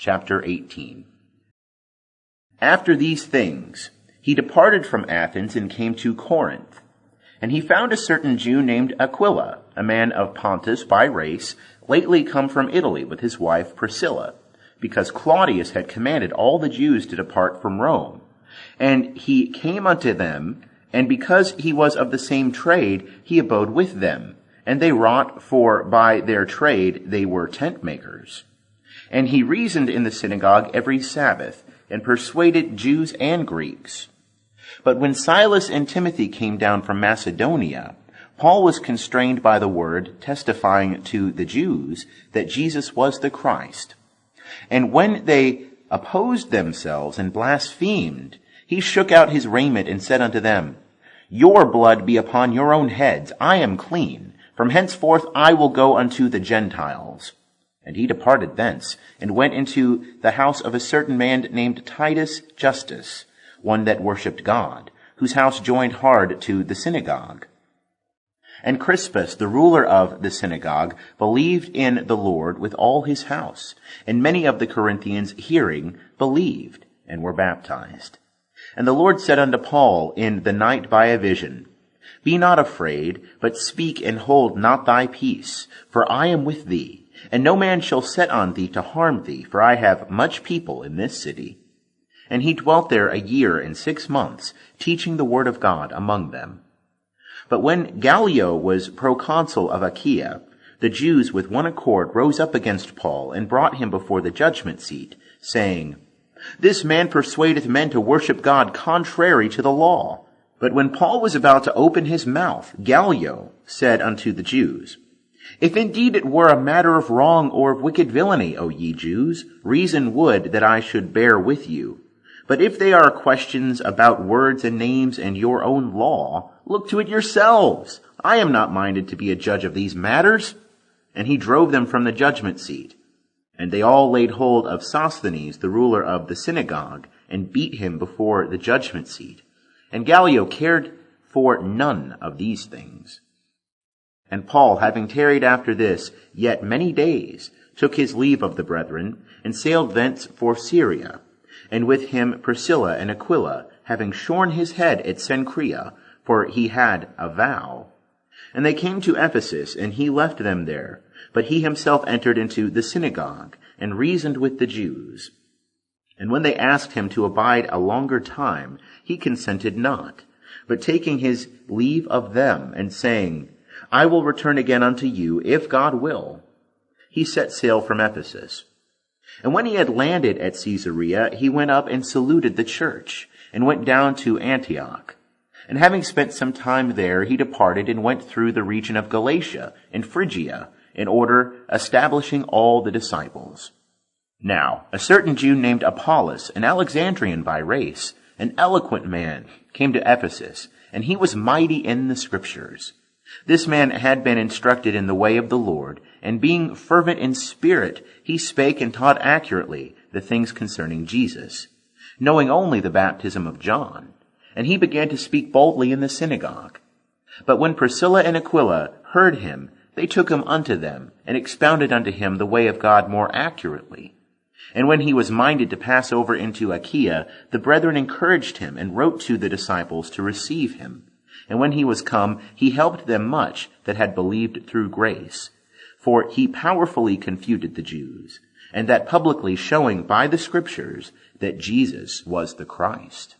chapter 18. After these things, he departed from Athens and came to Corinth. And he found a certain Jew named Aquila, a man of Pontus by race, lately come from Italy with his wife Priscilla, because Claudius had commanded all the Jews to depart from Rome. And he came unto them, and because he was of the same trade, he abode with them. And they wrought, for by their trade they were tent makers. And he reasoned in the synagogue every Sabbath, and persuaded Jews and Greeks. But when Silas and Timothy came down from Macedonia, Paul was constrained by the word, testifying to the Jews that Jesus was the Christ. And when they opposed themselves and blasphemed, he shook out his raiment and said unto them, Your blood be upon your own heads, I am clean. From henceforth I will go unto the Gentiles. And he departed thence, and went into the house of a certain man named Titus Justus, one that worshipped God, whose house joined hard to the synagogue. And Crispus, the ruler of the synagogue, believed in the Lord with all his house, and many of the Corinthians hearing believed, and were baptized. And the Lord said unto Paul in the night by a vision, Be not afraid, but speak and hold not thy peace, for I am with thee. And no man shall set on thee to harm thee, for I have much people in this city. And he dwelt there 1 year and 6 months, teaching the word of God among them. But when Gallio was proconsul of Achaia, the Jews with one accord rose up against Paul, and brought him before the judgment seat, saying, This man persuadeth men to worship God contrary to the law. But when Paul was about to open his mouth, Gallio said unto the Jews, If indeed it were a matter of wrong or of wicked villainy, O ye Jews, reason would that I should bear with you. But if they are questions about words and names and your own law, look to it yourselves. I am not minded to be a judge of these matters. And he drove them from the judgment seat. And they all laid hold of Sosthenes, the ruler of the synagogue, and beat him before the judgment seat. And Gallio cared for none of these things. And Paul, having tarried after this yet many days, took his leave of the brethren, and sailed thence for Syria, and with him Priscilla and Aquila, having shorn his head at Cenchrea, for he had a vow. And they came to Ephesus, and he left them there, but he himself entered into the synagogue, and reasoned with the Jews. And when they asked him to abide a longer time, he consented not, but taking his leave of them, and saying, I will return again unto you, if God will, he set sail from Ephesus. And when he had landed at Caesarea, he went up and saluted the church, and went down to Antioch. And having spent some time there, he departed and went through the region of Galatia and Phrygia, in order establishing all the disciples. Now, a certain Jew named Apollos, an Alexandrian by race, an eloquent man, came to Ephesus, and he was mighty in the Scriptures. This man had been instructed in the way of the Lord, and being fervent in spirit, he spake and taught accurately the things concerning Jesus, knowing only the baptism of John. And he began to speak boldly in the synagogue. But when Priscilla and Aquila heard him, they took him unto them, and expounded unto him the way of God more accurately. And when he was minded to pass over into Achaia, the brethren encouraged him, and wrote to the disciples to receive him. And when he was come, he helped them much that had believed through grace. For he powerfully confuted the Jews, and that publicly showing by the Scriptures that Jesus was the Christ.